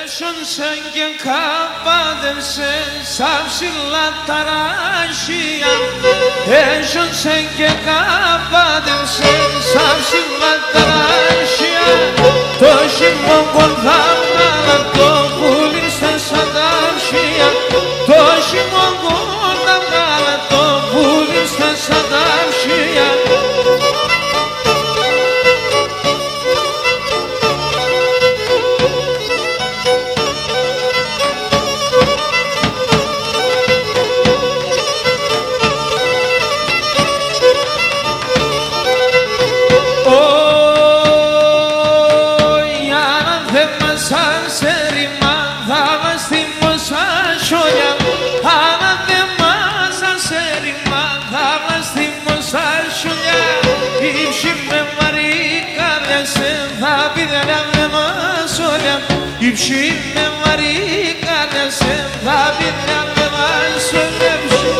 Έσωνσεν και καπάδευσεν σαν ψηλά ταράσια. Έσωνσεν και καπάδευσεν σαν ψηλά ταράσια. Το χειμώκον θα βγάλα το πουλί στα σαντάρσια. Το χειμώκον θα βγάλα το πουλί στα σαντάρσια. Υψή με μαρίκανε σε θα πήρια με μασολεύσου.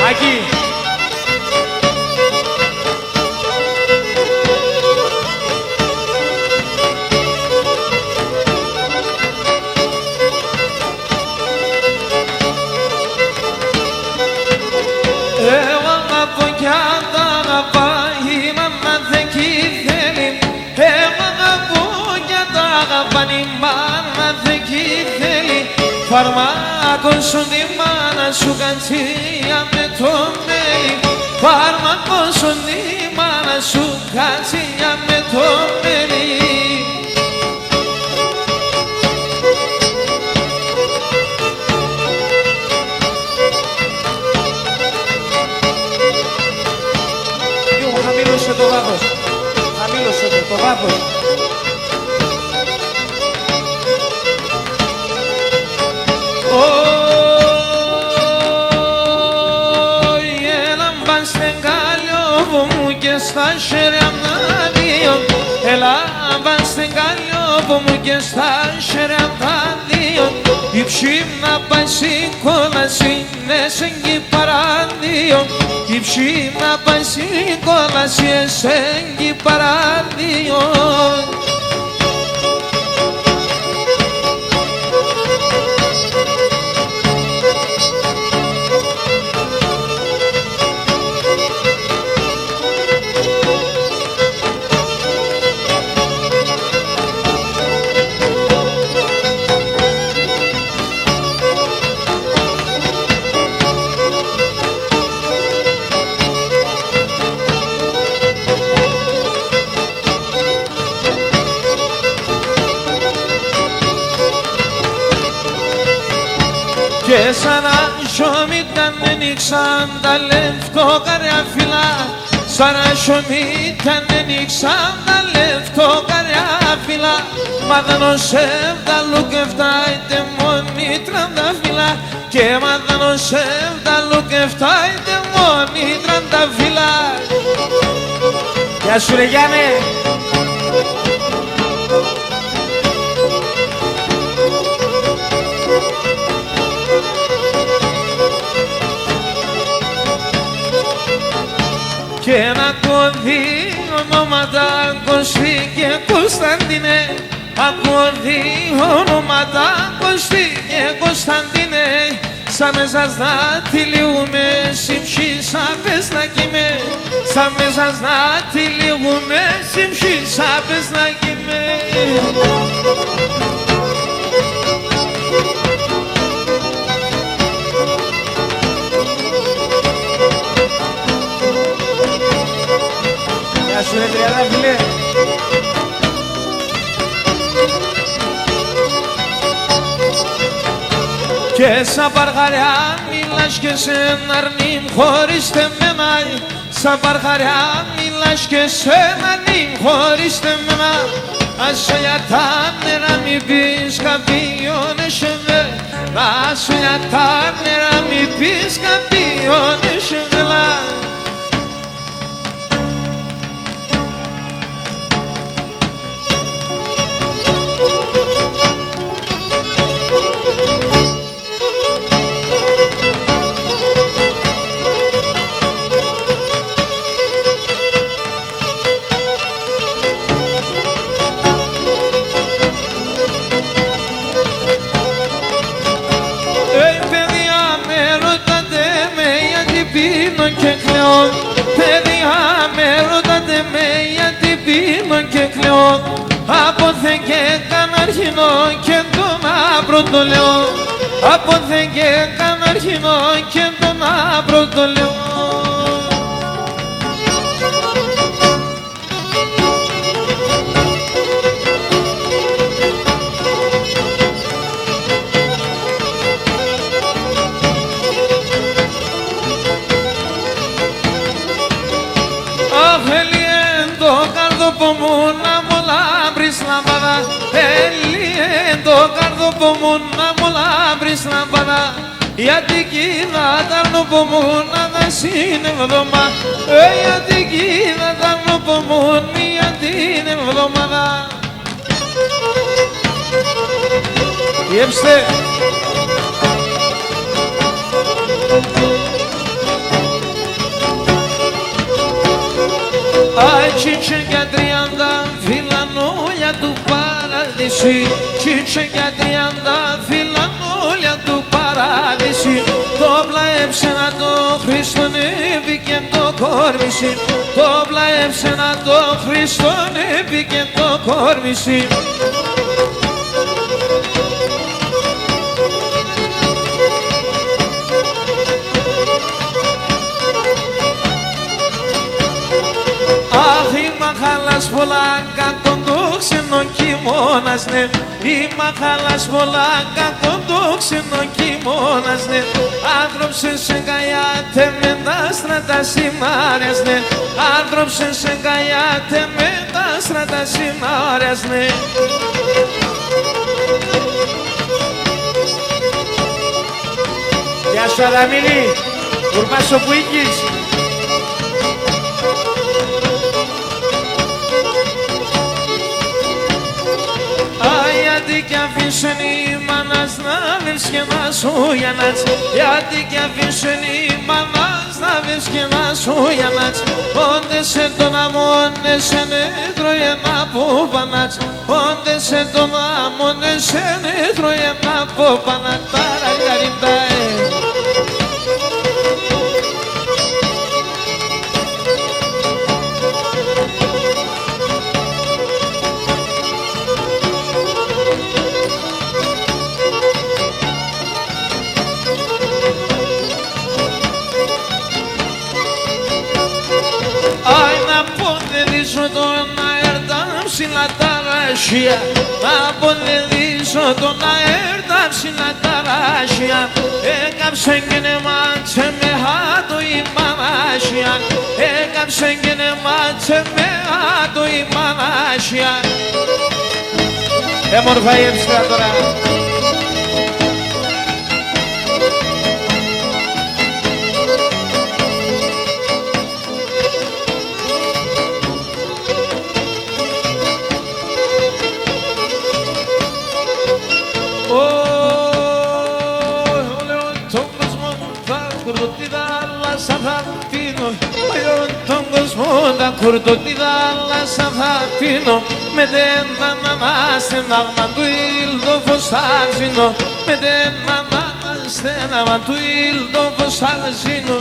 Άκη! Φάρμακο σου τη μάνα σου κατσία με το μέλι. Φάρμακο σου τη μάνα σου κατσία με το μέλι. Λίγο χαμήλωσε το βάθος. Χαμήλωσε το βάθος. Στα χέρια τα δύο, έλα πας στην Καλλιόπο μου και στα χέρια τα δύο. Η ψή να πάει στην κόλαση, ναι σε κι παράδειο. Η ψή να πάει στην κόλαση, εσέ κι παράδειο. Και σαν άσχομη ήταν ανοίξαν τα λευκόκαρια φυλά. Σαν άσχομη ήταν ανοίξαν τα λευκόκαρια φυλά. Μάδανο σεύδαλου και φτάιτε μόνοι τρανταφυλά. Και μάδανο σεύδαλου και φτάιτε μόνοι τρανταφυλά. Γεια σου ρε Γιάννε! Και ένα κωδί ονόματα Κωστή και Κωνσταντίνε. Ακούω δύο ονόματα Κωστή και Κωνσταντίνε. Σαν μέσα να τυλίγουμε συμψίσα πες να κοιμέ. Σαν μέσα να τυλίγουμε συμψίσα πες να κοιμέ. Γεια σου ρε τριαντάφυλλε. Και σαν παρχαριά μιλάς και σε αρνήμ χωρίς τεμένα. Σαν παρχαριά μιλάς και σε αρνήμ χωρίς τεμένα. Άσο για τα νερά μη πεις κάποιον εσεβέ. Άσο για τα νερά μη πεις κάποιον εσεβέ. κλαίω. Παιδιά με ρωτάτε με γιατί πίνω και κλαίω. Από θε και καναρχινό και τον άπρο το λέω. Από θε και καναρχινό και τον άπρο το λέω. Μου να μου λάμπρεις λαμπάδα, Ελίε το καρδόπο μου να μου λάμπρεις λαμπάδα, γιατί κοίτα τα νοπό μου να τα συνεβδόμα, γιατί κοίτα τα νοπό μου μία την εβδομάδα. Διέψτε! Τσίτσε για 30 φιλανούλια του παραδείσι, τσίτσε για 30 φιλανούλια του παραδείσι. Το πλαέψε να το Χριστονεύει και το κόρμησι, το πλαέψε να το Χριστονεύει και το κόρμησι. Μαχάλας πολλά κακόν το ξενό κιμώνας, ναι. Η μαχάλας πολλά κακόν το ξενό κιμώνας, ναι. Άνθρωψε σε καγιάτε με τα στρατά σημάρες, ναι. Άνθρωψε σε καγιάτε με τα στρατά σημάρες, ναι. Γεια σου Αδαμίλη, κουρπάσω που οίκεις. Γιατί κι αφήσουν οι μάνας να βρεις και να σου γιανάτς, γιατί κι αφήσουν οι μάνας να βρεις και να σου γιανάτς. Πόντε σε τον αμόνε σε νέτρο ένα που πανάτς, πόντε σε τον αμόνε σε νέτρο ένα που πανάτς. Ταραγαριτάε. Τον αέρτα ψηλά τα ράσια, να αποδεδίσω τον αέρτα ψηλά τα ράσια. Έκαψε και ne μάτσε με χάτω η μανάσια, έκαψε και ne μάτσε με χάτω η μανάσια. Έμορφα η έψηρα τώρα. Κουρτώ τη θάλασσα θα πίνω, με την ανάνα στην άγμα του ήλδο φωσάζινο, με την ανάνα στην άγμα του ήλδο φωσάζινο.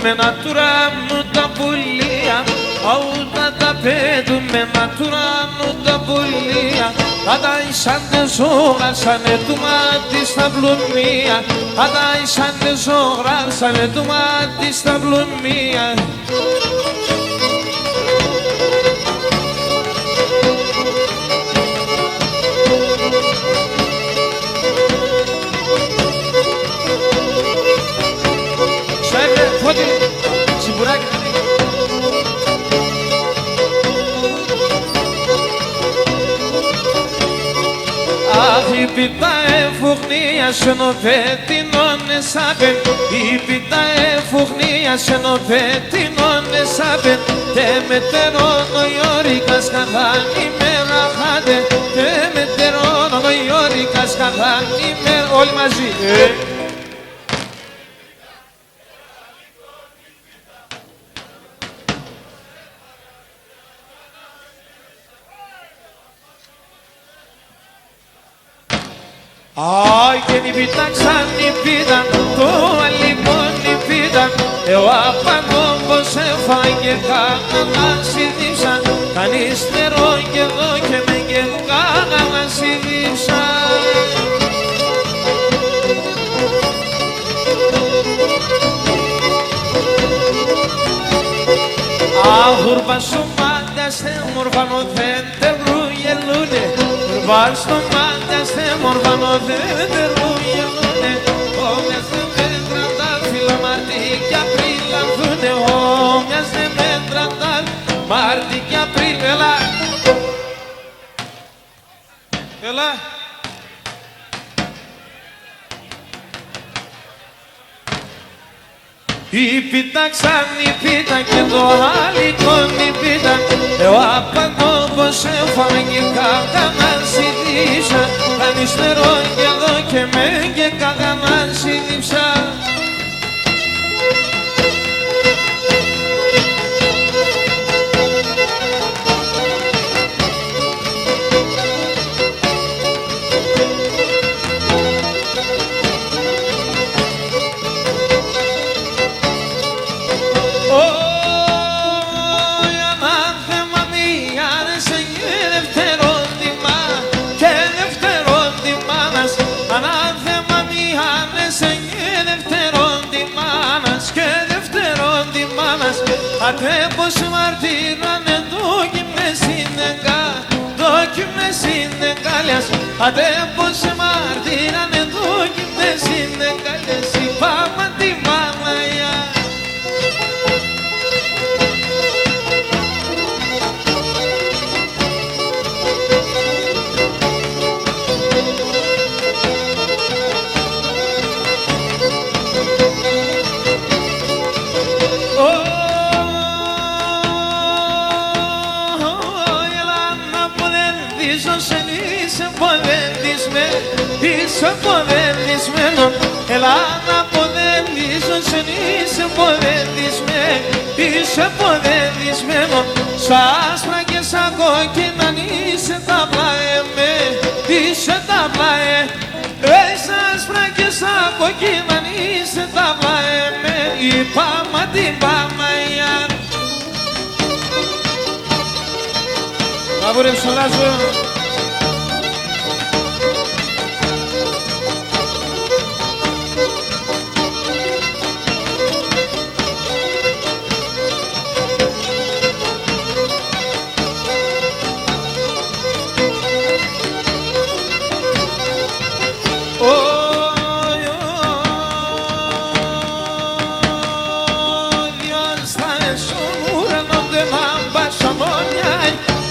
Με νατούρα μου τα πουλία, αούτα τα πέτουμε νατούρα μου τα πουλία. Κατά εισάντε ζωγράσανε του μάτι στα πλουμία, κατά εισάντε ζωγράσανε του μάτι στα πλουμία. Η πίτα εφουγνία σε νοφέτινον εσάπεν, η πίτα εφουγνία σε νοφέτινον εσάπεν. Τε μετερώνω ιόρικας καθάν ημέρα χάτε, τε μετερώνω ιόρικας παγάνι με όλοι μαζί. Και νυπήτα ξανυπήτα, το λοιπόν νυπήτα. Εγώ απάνω πως έφαγε κανένα συνδύψα. Κανείς νερό και εδώ και με και κανένα συνδύψα. Αχουρβά στο μάτια στε μορφανό δεν τερούγελούνε. Αχουρβά στο μάτια στε μορφανό δεν τερούγελούνε. Όμοιας δεν μέτρα τα φύλλα Μάρτι κι Απρίλ ανθούνε. Όμοιας δεν μέτρα τα Μάρτι κι Απρίλ. Έλα! Έλα! Η πίτα ξανυπήτα και το άλλο νυπήτα. Εγώ απαντώ πως έφαγε κανένα συνδύψα. Κανείς νερό και εδώ και με και κανένα συνδύψα. Ate πως μαρτύρανε δόκιμες είναι κάλιας. Ate πως μαρτύρανε δόκιμες είναι κάλιας. Είπαμε τη Παναγιά. Είσαι ποδεντισμένο, έλα να ποδεντήσω, είσαι ποδεντισμένο, είσαι ποδεντισμένο. Σ' άσπρα και σαν κόκκινα είσαι τα πλάε, είσαι τα πλάε. Σ' άσπρα και σαν κόκκινα είσαι τα πλάε, είπαμε την Παναγιά. Μπράβο ρε Ψολάζο.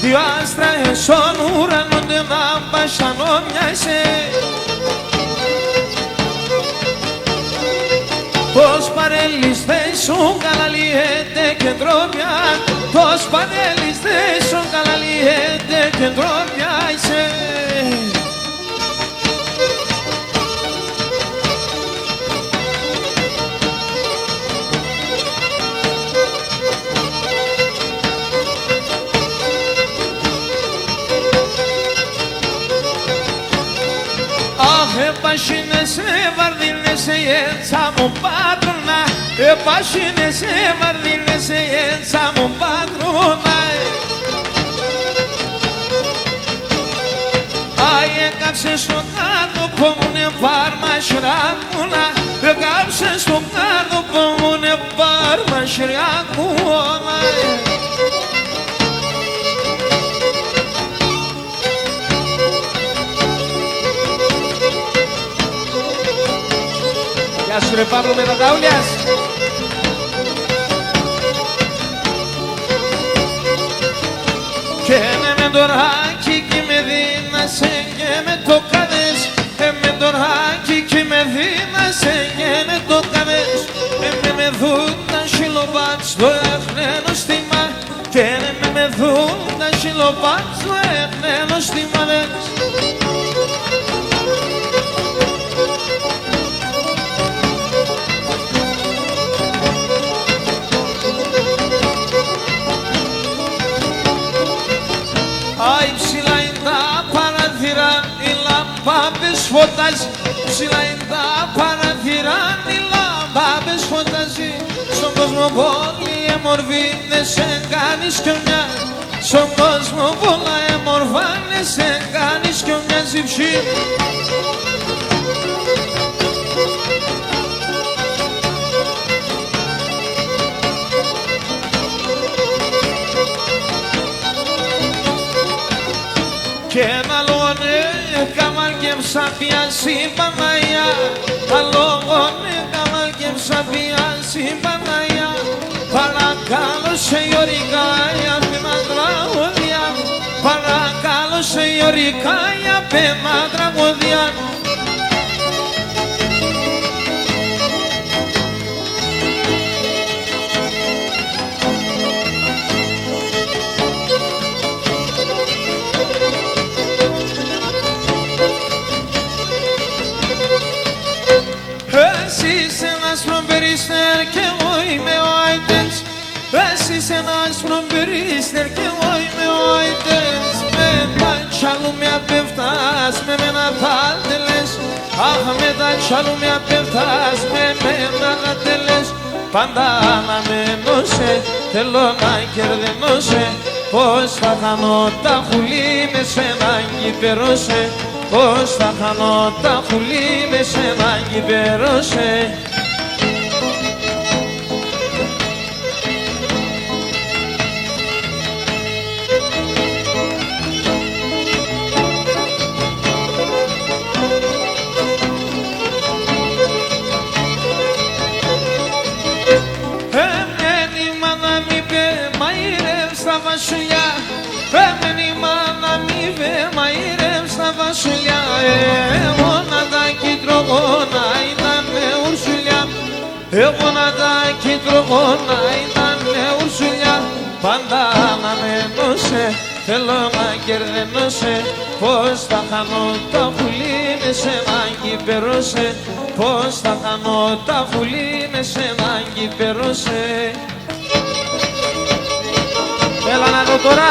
Δυο άστρα στον ουρανό δεν άμπασαν όμοιασε. Πως παρέλεις θέσουν καλαλιέται και ντρόπια. Πως παρέλεις θέσουν καλαλιέται και ντρόπια είσαι. Επάσχυνεσαι, βαρδίνεσαι, έτσι μου πάτρωνα. Επάσχυνεσαι, βαρδίνεσαι, έτσι μου πάτρωνα. Άι, έκαψε στο κάτω που μου πάρμα σιράκουνα. Έκαψε στο κάτω που μου πάρμα σιράκουνα. Γεια σου ρε Παύλο Μετατάουλιας. Και με το ράκι και με δίνασε και με το καδές. Με το ράκι και με δίνασε και με το καδές. Με δουν τα σιλοπάτς το εχνένο στήμα. Και με δουν τα σιλοπάτς το εχνένο στήμα. φωτάζει, ψηλά είναι τα παραθυρά, οι λαμπάδες φωτάζει. Στον κόσμο πολύ έμορφη, δεν σε κάνεις κι μια. Στον κόσμο πολλά έμορφα, δεν σε κάνεις κι μια ζυψή. Και ένα λόγωνε καμαρκεύσα πιάσει Παναγιά. Αλόγωνε καμαρκεύσα πιάσει Παναγιά. Παρακαλώ σε γιορικά για πέμα τραγωδιά. Παρακαλώ σε γιορικά για πέμα τραγωδιά. Εσύ είσαι ένας προπερίστερ και εγώ είμαι ο Άιτες. Εσύ είσαι ένας προπερίστερ και εγώ είμαι ο Άιτες. Με τα τσαλούμια πέφτας, με μένα θα τελες. Αχ, με τα τσαλούμια πέφτας, με μένα θα τελες. Πάντα αναμένωσε, θέλω να κερδενώσε. Πώς θα χάνω τα χουλή με σένα κυπερώσε. Πώς θα χάνω τα χουλή με σένα κυπερώσε. Εμένη μάνα μη πε μαϊρεύς τα βασιλιά. Εμένη μάνα μη πε μαϊρεύς τα βασιλιά. Εγώ να τα κυτρογόνα ήταν με ουρσουλιά. Εγώ να τα κυτρογόνα ήταν με ουρσουλιά. Πάντα αναμένωσε, θέλω να κερδενώσε. Πώς θα χάνω τα πουλί με σένα κυπερώσε. Πώς θα χάνω τα πουλί με σένα κυπερώσε. Έλα να δω τώρα.